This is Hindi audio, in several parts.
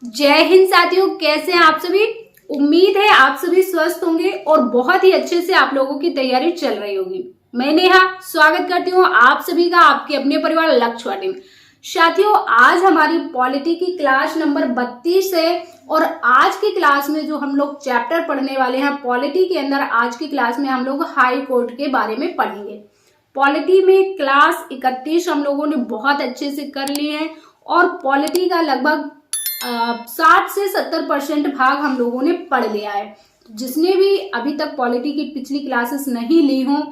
जय हिंद साथियों, कैसे हैं आप सभी। उम्मीद है आप सभी स्वस्थ होंगे और बहुत ही अच्छे से आप लोगों की तैयारी चल रही होगी। मैं नेहा स्वागत करती हूँ आप सभी का आपके अपने परिवार लक्ष्य वाटे में। साथियों, आज हमारी पॉलिटी की क्लास नंबर 32 है और आज की क्लास में जो हम लोग चैप्टर पढ़ने वाले हैं पॉलिटी के अंदर, आज की क्लास में हम लोग हाई कोर्ट के बारे में पढ़ेंगे। पॉलिटी में क्लास 31 हम लोगों ने बहुत अच्छे से कर लिए हैं और पॉलिटी का लगभग 60 से 70% भाग हम लोगों ने पढ़ लिया है। जिसने भी अभी तक पॉलिटी की पिछली क्लासेस नहीं ली हों,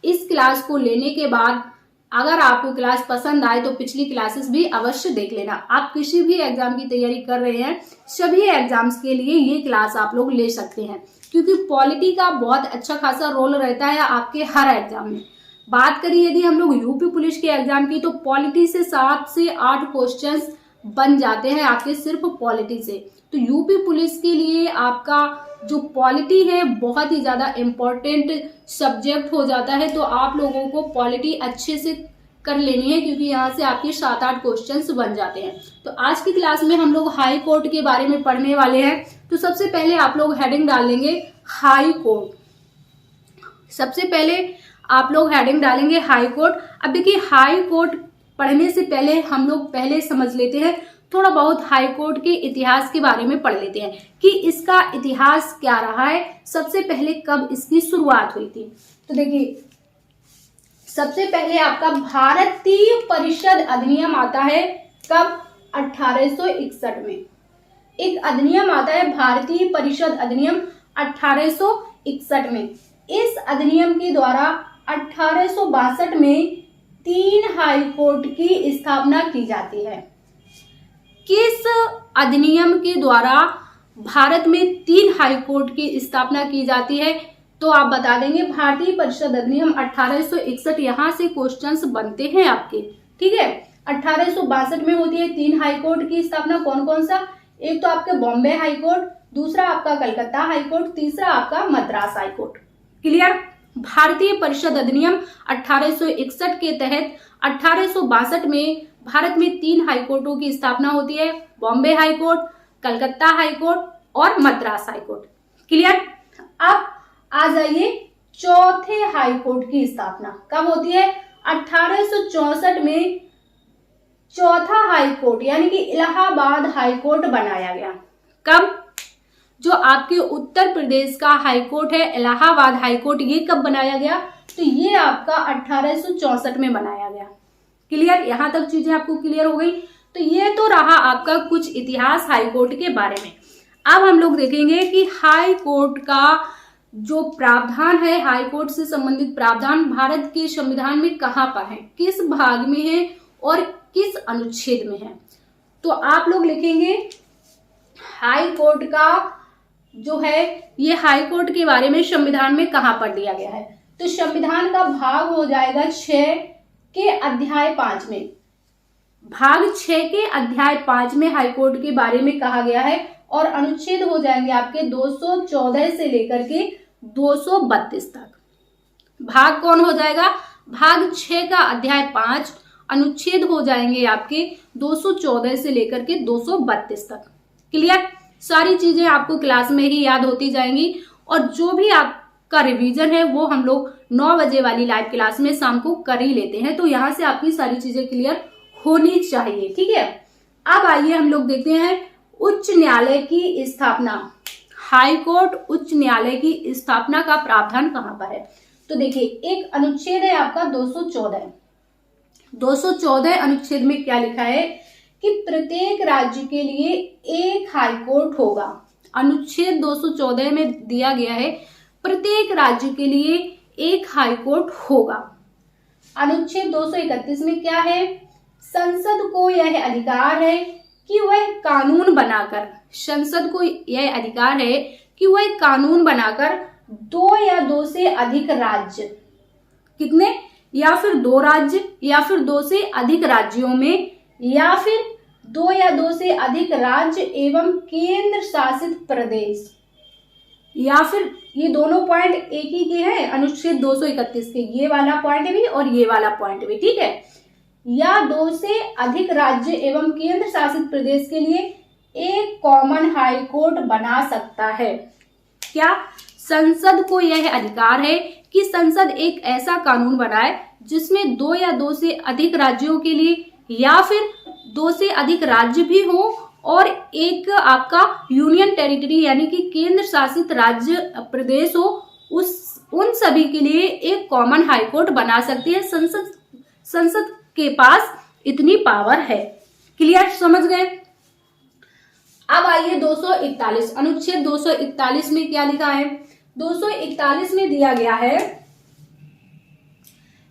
इस क्लास को लेने के बाद अगर आपको क्लास पसंद आए तो पिछली क्लासेस भी अवश्य देख लेना। आप किसी भी एग्जाम की तैयारी कर रहे हैं, सभी एग्जाम्स के लिए ये क्लास आप लोग ले सकते हैं, क्योंकि पॉलिटी का बहुत अच्छा खासा रोल रहता है आपके हर एग्जाम में। बात करिए यदि हम लोग यूपी पुलिस के एग्जाम की, तो पॉलिटी से 7 से 8 क्वेश्चंस बन जाते हैं आपके सिर्फ पॉलिटी से। तो यूपी पुलिस के लिए आपका जो पॉलिटी है बहुत ही ज्यादा इम्पोर्टेंट सब्जेक्ट हो जाता है। तो आप लोगों को पॉलिटी अच्छे से कर लेनी है, क्योंकि यहाँ से आपके 7-8 क्वेश्चंस बन जाते हैं। तो आज की क्लास में हम लोग हाई कोर्ट के बारे में पढ़ने वाले हैं। तो सबसे पहले आप लोग हेडिंग डाल लेंगे हाई कोर्ट। सबसे पहले आप लोग हेडिंग डालेंगे हाई कोर्ट। अब देखिए, हाई कोर्ट पढ़ने से पहले हम लोग पहले समझ लेते हैं, थोड़ा बहुत हाई कोर्ट के इतिहास के बारे में पढ़ लेते हैं कि इसका इतिहास क्या रहा है, सबसे पहले कब इसकी शुरुआत हुई थी। तो देखिए, सबसे पहले आपका भारतीय परिषद अधिनियम आता है कब? 1861 में एक अधिनियम आता है, भारतीय परिषद अधिनियम 1861 में। इस अधिनियम के द्वारा 1862 में 3 हाई कोर्ट की स्थापना की जाती है। किस अधिनियम के द्वारा भारत में 3 हाई कोर्ट की स्थापना की जाती है? तो आप बता देंगे भारतीय परिषद अधिनियम 1861। यहां से क्वेश्चंस बनते हैं आपके, ठीक है। 1862 में होती है 3 हाई कोर्ट की स्थापना। कौन कौन सा? एक तो आपके बॉम्बे हाई कोर्ट, दूसरा आपका कलकत्ता हाई कोर्ट, तीसरा आपका मद्रास हाई कोर्ट। क्लियर? भारतीय परिषद अधिनियम 1861 के तहत 1862 में भारत में 3 हाई कोर्टों की स्थापना होती है, Bombay high court, Calcutta high court और मद्रास हाई कोर्ट। क्लियर? अब आ जाइए, चौथे हाई कोर्ट की स्थापना कब होती है? 1864 में चौथा हाई कोर्ट यानी कि इलाहाबाद हाई कोर्ट बनाया गया। कब? जो आपके उत्तर प्रदेश का हाई कोर्ट है, इलाहाबाद हाई कोर्ट, ये कब बनाया गया? तो ये आपका 1864 में बनाया गया। क्लियर? यहां तक चीजें आपको क्लियर हो गई। तो ये तो रहा आपका कुछ इतिहास हाई कोर्ट के बारे में। अब हम लोग देखेंगे कि हाई कोर्ट का जो प्रावधान है, हाई कोर्ट से संबंधित प्रावधान भारत के संविधान में कहां पर है, किस भाग में है और किस अनुच्छेद में है। तो आप लोग लिखेंगे हाई कोर्ट का जो है, ये हाई कोर्ट के बारे में संविधान में कहां पर दिया गया है। तो संविधान का भाग हो जाएगा 6 के अध्याय 5 में। भाग 6 के अध्याय 5 में हाई कोर्ट के बारे में कहा गया है और अनुच्छेद हो जाएंगे आपके 214 से लेकर के 232 तक। भाग कौन हो जाएगा? भाग 6 का अध्याय 5, अनुच्छेद हो जाएंगे आपके 214 से लेकर के 232 तक। क्लियर? सारी चीजें आपको क्लास में ही याद होती जाएंगी और जो भी आपका रिवीजन है वो हम लोग 9 बजे वाली लाइव क्लास में शाम को कर ही लेते हैं। तो यहां से आपकी सारी चीजें क्लियर होनी चाहिए, ठीक है। अब आइए हम लोग देखते हैं उच्च न्यायालय की स्थापना। हाई कोर्ट उच्च न्यायालय की स्थापना का प्रावधान कहां पर है? तो देखिए, एक अनुच्छेद है आपका 214 अनुच्छेद में क्या लिखा है कि प्रत्येक राज्य के लिए एक हाई कोर्ट होगा। अनुच्छेद 214 में दिया गया है प्रत्येक राज्य के लिए एक हाई कोर्ट होगा। अनुच्छेद 231 में क्या है? संसद को यह अधिकार है कि वह कानून बनाकर, संसद को यह अधिकार है कि वह कानून बनाकर 2 या 2 से अधिक राज्य, कितने? या फिर 2 राज्य या फिर 2 से अधिक राज्यों में, या फिर 2 या 2 से अधिक राज्य एवं केंद्र शासित प्रदेश, या फिर ये दोनों पॉइंट एक ही के हैं अनुच्छेद 231 के, ये वाला पॉइंट भी और ये वाला पॉइंट भी, ठीक है। या 2 से अधिक राज्य एवं केंद्र शासित प्रदेश के लिए एक कॉमन हाई कोर्ट बना सकता है। क्या संसद को यह अधिकार है कि संसद एक ऐसा कानून बनाए जिसमें 2 या 2 से अधिक राज्यों के लिए या फिर 2 से अधिक राज्य भी हो और एक आपका यूनियन टेरिटरी यानी कि केंद्र शासित राज्य प्रदेश हो, उन सभी के लिए एक कॉमन हाई कोर्ट बना सकती है। संसद के पास इतनी पावर है। क्लियर, समझ गए। अब आइए 241 अनुच्छेद 241 में क्या लिखा है। 241 में दिया गया है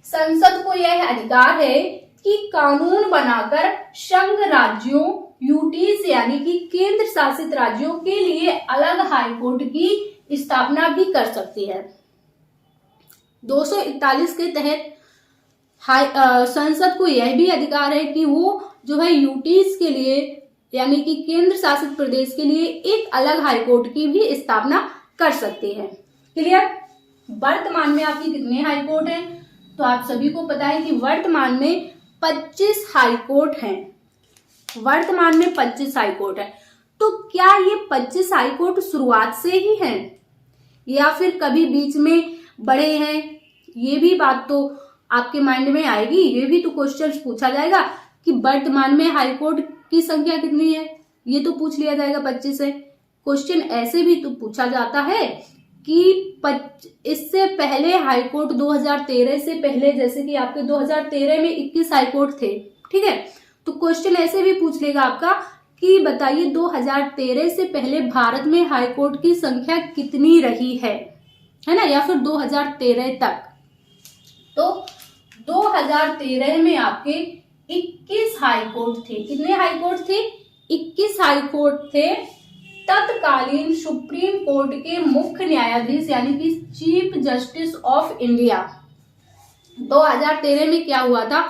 संसद को यह अधिकार है कि कानून बनाकर संघ राज्यों यूटीज यानी कि केंद्र शासित राज्यों के लिए अलग हाई कोर्ट की स्थापना भी कर सकती है। 241 के तहत संसद को यह भी अधिकार है कि वो जो है यूटीज के लिए यानी कि केंद्र शासित प्रदेश के लिए एक अलग हाई कोर्ट की भी स्थापना कर सकती है। क्लियर। वर्तमान में आपकी कितने हाई कोर्ट हैं, तो आप सभी को पता है कि वर्तमान में 25 हाई कोर्ट हैं। वर्तमान में 25 हाई कोर्ट है। तो क्या ये 25 हाई कोर्ट शुरुआत से ही हैं या फिर कभी बीच में बढ़े हैं, ये भी बात तो आपके माइंड में आएगी। ये भी तो क्वेश्चन पूछा जाएगा कि वर्तमान में हाई कोर्ट की संख्या कितनी है, ये तो पूछ लिया जाएगा 25 है। क्वेश्चन ऐसे भी तो पूछा जाता है कि इससे पहले हाई कोर्ट 2013 से पहले, जैसे कि आपके 2013 में 21 हाई कोर्ट थे, ठीक है, तो क्वेश्चन ऐसे भी पूछ लेगा आपका कि बताइए 2013 से पहले भारत में हाई कोर्ट की संख्या कितनी रही है ना, या फिर 2013 तक। तो 2013 में आपके 21 हाई कोर्ट थे। कितने हाई कोर्ट थे? 21 हाई कोर्ट थे। तत्कालीन सुप्रीम कोर्ट के मुख्य न्यायाधीश यानी कि चीफ जस्टिस ऑफ इंडिया 2013 में क्या हुआ था,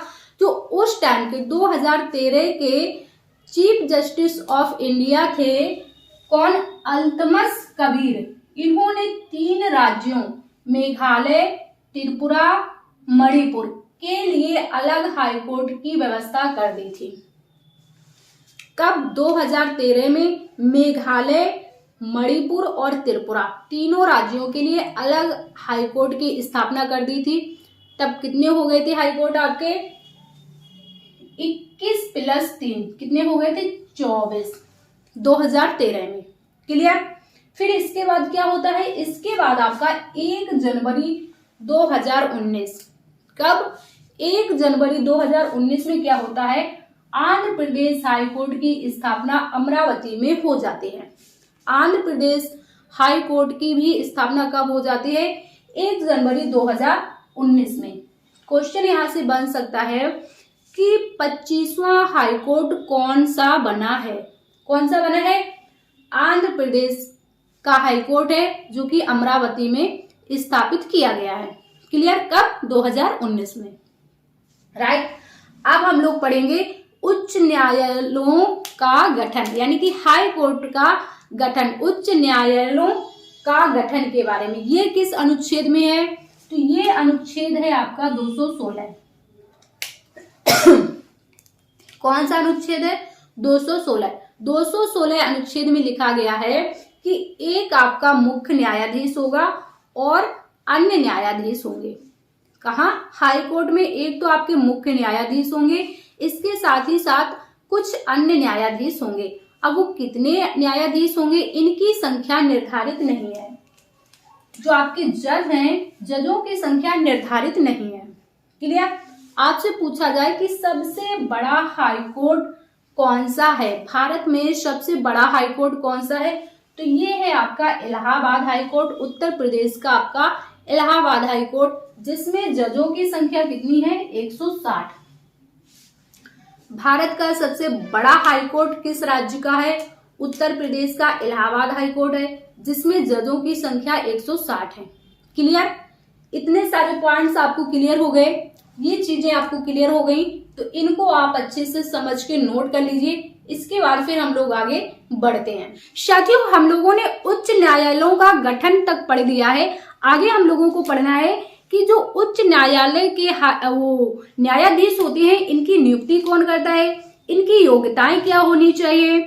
जो उस टाइम के 2013 के चीफ जस्टिस ऑफ इंडिया थे कौन? अल्तमस कबीर। इन्होंने 3 राज्यों मेघालय, त्रिपुरा, मणिपुर के लिए अलग हाई कोर्ट की व्यवस्था कर दी थी। कब? 2013 में मेघालय, मणिपुर और त्रिपुरा तीनों राज्यों के लिए अलग हाई कोर्ट की स्थापना कर दी थी। तब कितने हो गए थे हाई कोर्ट आपके? 21 + 3 कितने हो गए थे? 24 2013 में। क्लियर। फिर इसके बाद क्या होता है? इसके बाद आपका 1 जनवरी 2019। कब? 1 जनवरी 2019 में क्या होता है? आंध्र प्रदेश हाई कोर्ट की स्थापना अमरावती में हो जाती है। आंध्र प्रदेश हाई कोर्ट की भी स्थापना कब हो जाती है? 1 जनवरी 2019 में। क्वेश्चन यहां से बन सकता है कि 25वां हाई कोर्ट कौन सा बना है? कौन सा बना है? आंध्र प्रदेश का हाई कोर्ट है जो कि अमरावती में स्थापित किया गया है। क्लियर। कब? 2019 में। राइट। अब हम लोग पढ़ेंगे उच्च न्यायालयों का गठन यानी कि हाई कोर्ट का गठन, उच्च न्यायालयों का गठन के बारे में। ये किस अनुच्छेद में है? तो ये अनुच्छेद है आपका 216। कौन सा अनुच्छेद है? 216। 216 अनुच्छेद में लिखा गया है कि एक आपका मुख्य न्यायाधीश होगा और अन्य न्यायाधीश होंगे। कहाँ? हाई कोर्ट में एक तो आपके मुख्य न्यायाधीश होंगे, इसके साथ ही साथ कुछ अन्य न्यायाधीश होंगे। अब वो कितने न्यायाधीश होंगे इनकी संख्या निर्धारित नहीं है। जो आपके जज हैं, जजों की संख्या निर्धारित नहीं है। क्लियर। आपसे पूछा जाए कि सबसे बड़ा हाई कोर्ट कौन सा है, भारत में सबसे बड़ा हाई कोर्ट कौन सा है, तो ये है आपका इलाहाबाद हाई कोर्ट, उत्तर प्रदेश का आपका इलाहाबाद हाई कोर्ट, जिसमें जजों की संख्या कितनी है? 160। भारत का सबसे बड़ा हाई कोर्ट किस राज्य का है? उत्तर प्रदेश का इलाहाबाद हाई कोर्ट है, जिसमें जजों की संख्या 160 है। क्लियर। इतने सारे पॉइंट्स आपको क्लियर हो गए। ये चीजें आपको क्लियर हो गई तो इनको आप अच्छे से समझ के नोट कर लीजिए। इसके बाद फिर हम लोग आगे बढ़ते हैं। साथियों, हम लोगों ने उच्च न्यायालयों का गठन तक पढ़ लिया है। आगे हम लोगों को पढ़ना है कि जो उच्च न्यायालय के वो न्यायाधीश होते हैं, इनकी नियुक्ति कौन करता है, इनकी योग्यताएं क्या होनी चाहिए,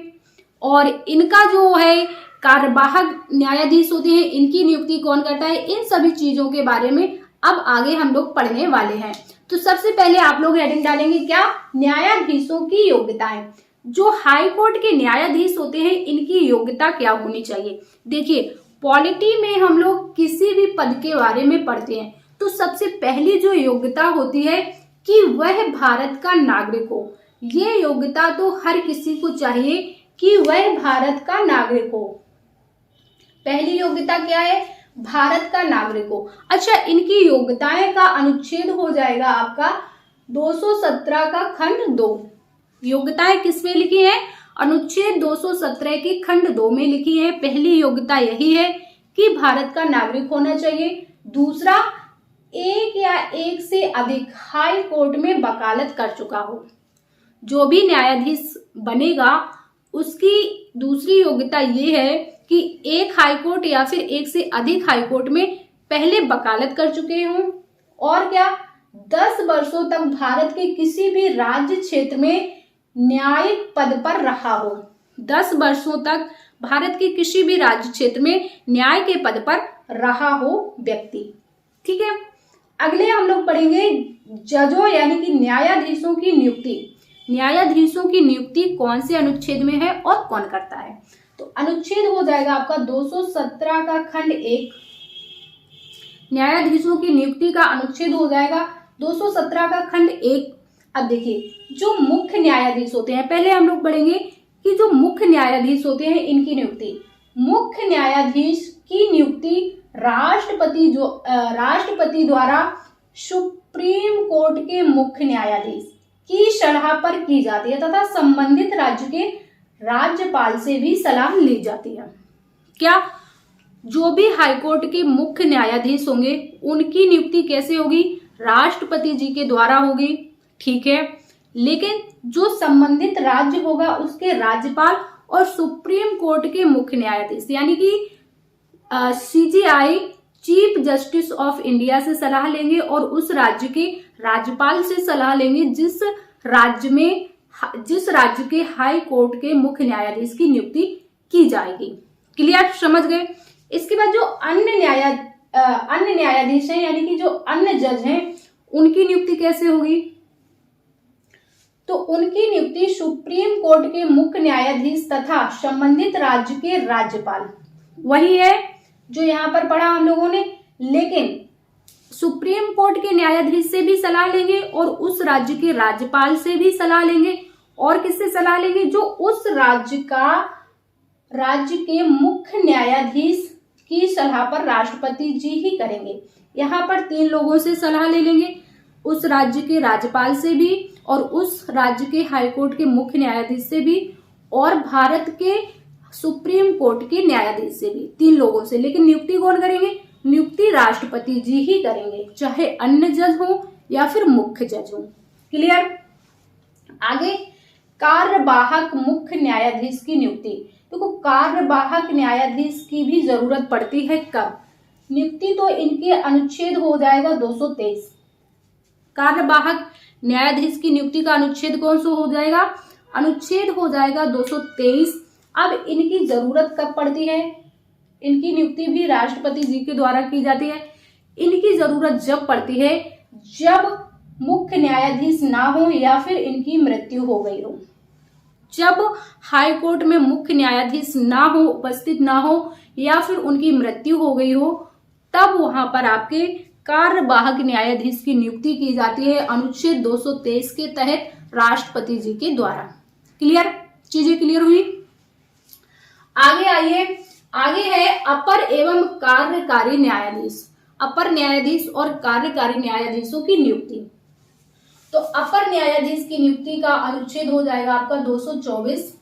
और इनका जो है कार्यवाहक न्यायाधीश होते हैं, इनकी नियुक्ति कौन करता है, इन सभी चीजों के बारे में अब आगे हम लोग पढ़ने वाले हैं। तो सबसे पहले आप लोग हेडिंग डालेंगे क्या, न्यायाधीशों की योग्यताएं। जो हाई कोर्ट के न्यायाधीश होते हैं इनकी योग्यता क्या होनी चाहिए। देखिए पॉलिटी में हम लोग किसी भी पद के बारे में पढ़ते हैं तो सबसे पहली जो योग्यता होती है कि वह भारत का नागरिक हो। ये योग्यता तो हर किसी को चाहिए कि वह भारत का नागरिक हो। पहली योग्यता क्या है, भारत का नागरिक हो। अच्छा, इनकी योग्यताएं का अनुच्छेद हो जाएगा आपका 217 का खंड 2। योग्यताएं किसमें लिखी है, अनुच्छेद 217 की खंड 2 में लिखी है। पहली योग्यता यही है कि भारत का नागरिक होना चाहिए। दूसरा, एक या एक से अधिक हाई कोर्ट में वकालत कर चुका हो। जो भी न्यायाधीश बनेगा उसकी दूसरी योग्यता ये है कि एक हाई कोर्ट या फिर एक से अधिक हाई कोर्ट में पहले वकालत कर चुके हों, और क्या 10 वर्षों तक भारत के किसी भी राज्य क्षेत्र में न्यायिक पद पर रहा हो। 10 वर्षों तक भारत के किसी भी राज्य क्षेत्र में न्याय के पद पर रहा हो व्यक्ति। ठीक है, अगले हम लोग पढ़ेंगे जजों यानी कि न्यायाधीशों की नियुक्ति। न्यायाधीशों की नियुक्ति कौन से अनुच्छेद में है और कौन करता है। तो अनुच्छेद हो जाएगा आपका 217 का खंड 1। न्यायाधीशों की नियुक्ति का अनुच्छेद हो जाएगा 217 का खंड 1। अब देखिए जो मुख्य न्यायाधीश होते हैं, पहले हम लोग पढ़ेंगे कि जो मुख्य न्यायाधीश होते हैं इनकी नियुक्ति। मुख्य न्यायाधीश की नियुक्ति राष्ट्रपति द्वारा सुप्रीम कोर्ट के मुख्य न्यायाधीश की सलाह पर की जाती है तथा संबंधित राज्य के राज्यपाल से भी सलाह ली जाती है। क्या जो भी हाईकोर्ट के मुख्य न्यायाधीश होंगे उनकी नियुक्ति कैसे होगी, राष्ट्रपति जी के द्वारा होगी। ठीक है, लेकिन जो संबंधित राज्य होगा उसके राज्यपाल और सुप्रीम कोर्ट के मुख्य न्यायाधीश यानी कि CGI chief justice of India से सलाह लेंगे और उस राज्य के राज्यपाल से सलाह लेंगे जिस राज्य के हाई कोर्ट के मुख्य न्यायाधीश की नियुक्ति की जाएगी। क्लियर, समझ गए। इसके बाद जो अन्य न्यायाधीश हैं यानी कि जो अन्य जज हैं उनकी नियुक्ति कैसे होगी, तो उनकी नियुक्ति सुप्रीम कोर्ट के मुख्य न्यायाधीश तथा संबंधित राज्य के राज्यपाल, वही है जो यहाँ पर पढ़ा हम लोगों ने, लेकिन सुप्रीम कोर्ट के न्यायाधीश से भी सलाह लेंगे और उस राज्य के राज्यपाल से भी सलाह लेंगे। और किससे सलाह लेंगे, जो उस राज्य के मुख्य न्यायाधीश की सलाह पर राष्ट्रपति जी ही करेंगे। यहाँ पर 3 लोगों से सलाह ले लेंगे, उस राज्य के राज्यपाल से भी और उस राज्य के हाईकोर्ट के मुख्य न्यायाधीश से भी और भारत के सुप्रीम कोर्ट के न्यायाधीश से भी, 3 लोगों से। लेकिन नियुक्ति कौन करेंगे, नियुक्ति राष्ट्रपति जी ही करेंगे, चाहे अन्य जज हो या फिर मुख्य जज हो। क्लियर। आगे कार्यवाहक मुख्य न्यायाधीश की नियुक्ति। देखो कार्यवाहक न्यायाधीश की भी जरूरत पड़ती है कब, नियुक्ति तो इनके अनुच्छेद हो जाएगा 223। कार्यवाहक न्यायाधीश की नियुक्ति का अनुच्छेद कौन सा हो जाएगा, अनुच्छेद हो जाएगा 223। अब इनकी जरूरत कब पड़ती है, इनकी नियुक्ति भी राष्ट्रपति जी के द्वारा की जाती है। इनकी जरूरत जब पड़ती है जब मुख्य न्यायाधीश ना हो या फिर इनकी मृत्यु हो गई हो। जब हाई कोर्ट में मुख्य न्यायाधीश ना हो, उपस्थित ना हो या फिर उनकी मृत्यु हो गई हो, तब वहां पर आपके कार्यवाहक न्यायाधीश की नियुक्ति की जाती है अनुच्छेद 223 के तहत राष्ट्रपति जी के द्वारा। क्लियर, चीजें क्लियर हुई। आगे आइए, आगे है अपर एवं कार्यकारी न्यायाधीश। अपर न्यायाधीश और कार्यकारी न्यायाधीशों की नियुक्ति। तो अपर न्यायाधीश की नियुक्ति का अनुच्छेद हो जाएगा आपका 224।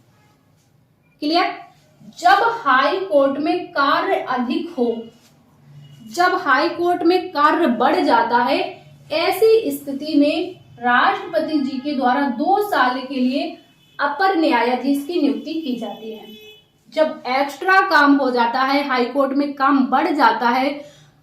क्लियर। जब हाई कोर्ट में कार्य अधिक हो, जब हाई कोर्ट में कार्य बढ़ जाता है, ऐसी स्थिति में राष्ट्रपति जी के द्वारा 2 साल के लिए अपर न्यायाधीश की नियुक्ति की जाती है। जब एक्स्ट्रा काम हो जाता है, हाई कोर्ट में काम बढ़ जाता है,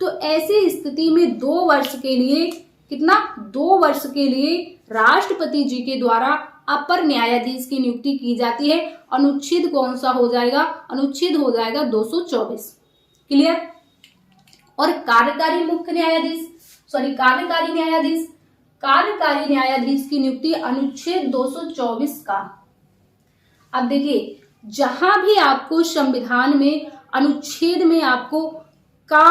तो ऐसी स्थिति में 2 वर्ष के लिए, कितना, 2 वर्ष के लिए राष्ट्रपति जी के द्वारा अपर न्यायाधीश की नियुक्ति की जाती है। अनुच्छेद कौन सा हो जाएगा? अनुच्छेद हो जाएगा 224। क्लियर? और कार्यकारी मुख्य न्यायाधीश कार्यकारी न्यायाधीश की नियुक्ति अनुच्छेद 224 का। अब देखिए, जहां भी आपको संविधान में अनुच्छेद में आपको का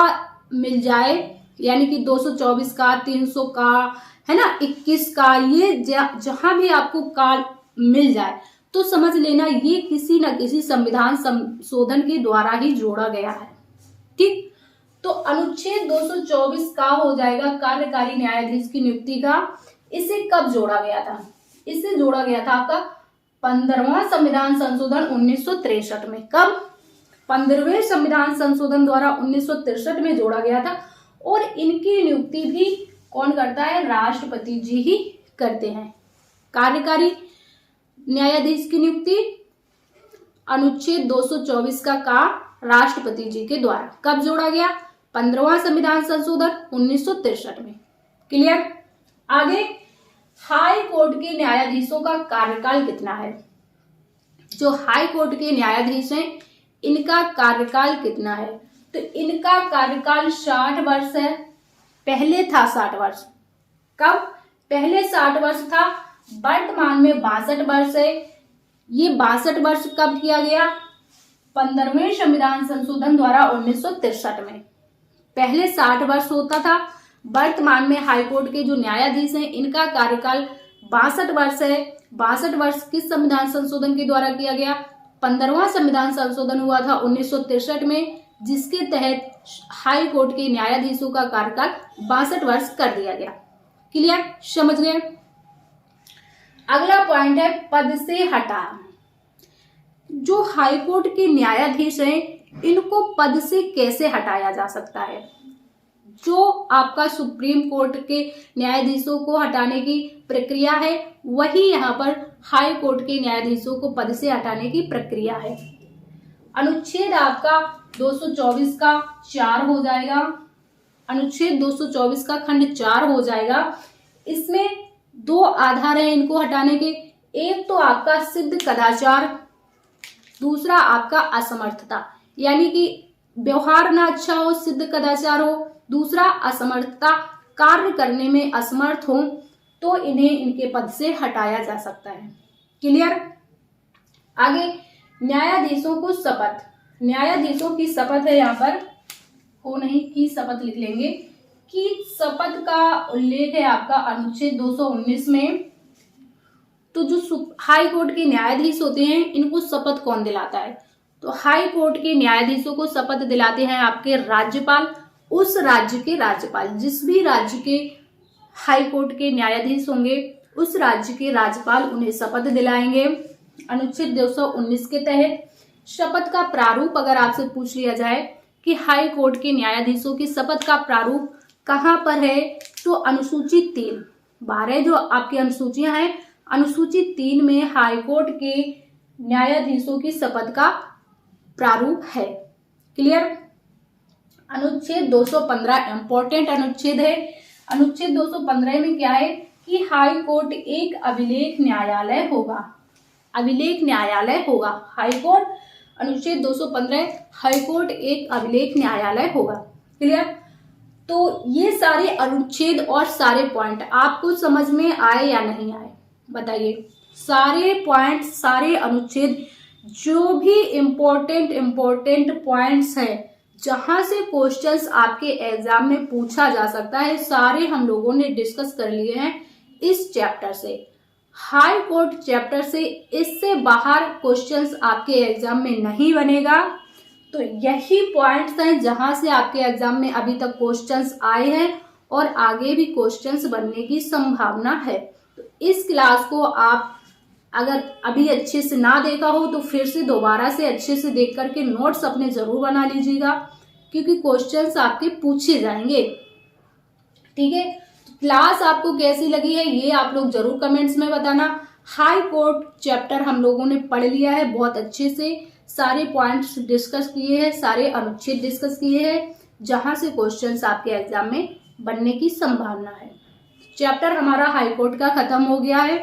मिल जाए, यानी कि 224 का, 300 का, है ना, 21 का, ये जहां भी आपको का मिल जाए तो समझ लेना ये किसी न किसी संविधान संशोधन के द्वारा ही जोड़ा गया है। ठीक, तो अनुच्छेद 224 का हो जाएगा कार्यकारी न्यायाधीश की नियुक्ति का। इसे कब जोड़ा गया था? इसे जोड़ा गया था आपका 15वां संविधान संशोधन 1963 में। कब? 15वें संविधान संशोधन द्वारा 1963 में जोड़ा गया था। और इनकी नियुक्ति भी कौन करता है? राष्ट्रपति जी ही करते हैं। कार्यकारी न्यायाधीश की नियुक्ति अनुच्छेद 224 का राष्ट्रपति जी के द्वारा कब जोड़ा गया? 15वां संविधान संशोधन 1963 में। क्लियर? आगे, हाई कोर्ट के न्यायाधीशों का कार्यकाल कितना है? जो हाई कोर्ट के न्यायाधीश हैं इनका कार्यकाल कितना है? तो इनका कार्यकाल 60 वर्ष है। पहले था 60 वर्ष। कब? पहले 60 वर्ष था, वर्तमान में 62 वर्ष है। ये 62 वर्ष कब किया गया? 15वें संविधान संशोधन द्वारा 1963 में। पहले 60 वर्ष होता था, वर्तमान में हाईकोर्ट के जो न्यायाधीश हैं इनका कार्यकाल 62 वर्ष है। 62 वर्ष किस संविधान संशोधन के द्वारा किया गया? 15वां संविधान संशोधन हुआ था 1963 में, जिसके तहत हाई कोर्ट के न्यायाधीशों का कार्यकाल 62 वर्ष कर दिया गया। क्लियर? समझ गए? अगला पॉइंट है पद से हटा। जो हाई कोर्ट के न्यायाधीश हैं इनको पद से कैसे हटाया जा सकता है? जो आपका सुप्रीम कोर्ट के न्यायाधीशों को हटाने की प्रक्रिया है वही यहाँ पर हाई कोर्ट के न्यायाधीशों को पद से हटाने की प्रक्रिया है। अनुच्छेद आपका 224 का 4 हो जाएगा। अनुच्छेद 224 का खंड 4 हो जाएगा। इसमें 2 आधार हैं इनको हटाने के। एक तो आपका सिद्ध कदाचार, दूसरा आपका असमर्थता, यानी कि व्यवहार ना अच्छा हो, सिद्ध कदाचार हो। दूसरा असमर्थता, कार्य करने में असमर्थ हो, तो इन्हें इनके पद से हटाया जा सकता है। क्लियर? आगे, न्यायाधीशों को शपथ। न्यायाधीशों की शपथ है, यहाँ पर हो नहीं की शपथ लिख लेंगे कि शपथ का उल्लेख है आपका अनुच्छेद 219 में। तो जो हाई कोर्ट के न्यायाधीश होते हैं इनको शपथ कौन दिलाता है? तो हाई कोर्ट के न्यायाधीशों को शपथ दिलाते हैं आपके राज्यपाल। उस राज्य के राज्यपाल, जिस भी राज्य के हाई कोर्ट के न्यायाधीश होंगे उस राज्य के राज्यपाल उन्हें शपथ दिलाएंगे। अनुच्छेद 219 के तहत शपथ का प्रारूप अगर आपसे पूछ लिया जाए कि हाई कोर्ट के न्यायाधीशों की शपथ का प्रारूप कहाँ पर है, तो अनुसूची 3, 12 जो आपकी अनुसूचियां हैं, अनुसूची 3 में हाई कोर्ट के न्यायाधीशों की शपथ का प्रारूप है। क्लियर? अनुच्छेद 215 इंपॉर्टेंट अनुच्छेद है। अनुच्छेद 215 में क्या है कि हाई कोर्ट एक अभिलेख न्यायालय होगा। अभिलेख न्यायालय होगा हाई कोर्ट। अनुच्छेद 215 हाई कोर्ट एक अभिलेख न्यायालय होगा। क्लियर? तो ये सारे अनुच्छेद और सारे पॉइंट आपको समझ में आए या नहीं आए बताइए। सारे पॉइंट, सारे अनुच्छेद, जो भी इम्पोर्टेंट पॉइंट्स हैं जहां से क्वेश्चंस आपके एग्जाम में पूछा जा सकता है, सारे हम लोगों ने डिस्कस कर लिए हैं इस चैप्टर से। हाई कोर्ट चैप्टर से इससे बाहर क्वेश्चंस आपके एग्जाम में नहीं बनेगा। तो यही पॉइंट्स हैं जहां से आपके एग्जाम में अभी तक क्वेश्चंस आए हैं और आगे भी क्वेश्चंस बनने की संभावना है। तो इस क्लास को आप अगर अभी अच्छे से ना देखा हो तो फिर से दोबारा से अच्छे से देख करके नोट्स अपने जरूर बना लीजिएगा, क्योंकि क्वेश्चंस आपके पूछे जाएंगे। ठीक है? क्लास आपको कैसी लगी है ये आप लोग जरूर कमेंट्स में बताना। हाई कोर्ट चैप्टर हम लोगों ने पढ़ लिया है बहुत अच्छे से, सारे पॉइंट्स डिस्कस किए हैं, सारे अनुच्छेद डिस्कस किए हैं जहां से क्वेश्चंस आपके एग्जाम में बनने की संभावना है। चैप्टर हमारा हाई कोर्ट का खत्म हो गया है।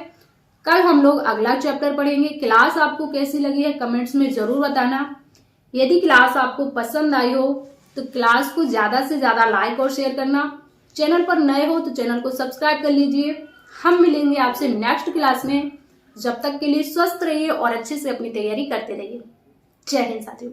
कल हम लोग अगला चैप्टर पढ़ेंगे। क्लास आपको कैसी लगी है कमेंट्स में जरूर बताना। यदि क्लास आपको पसंद आई हो तो क्लास को ज्यादा से ज्यादा लाइक और शेयर करना। चैनल पर नए हो तो चैनल को सब्सक्राइब कर लीजिए। हम मिलेंगे आपसे नेक्स्ट क्लास में। जब तक के लिए स्वस्थ रहिए और अच्छे से अपनी तैयारी करते रहिए। जय हिंद साथियों।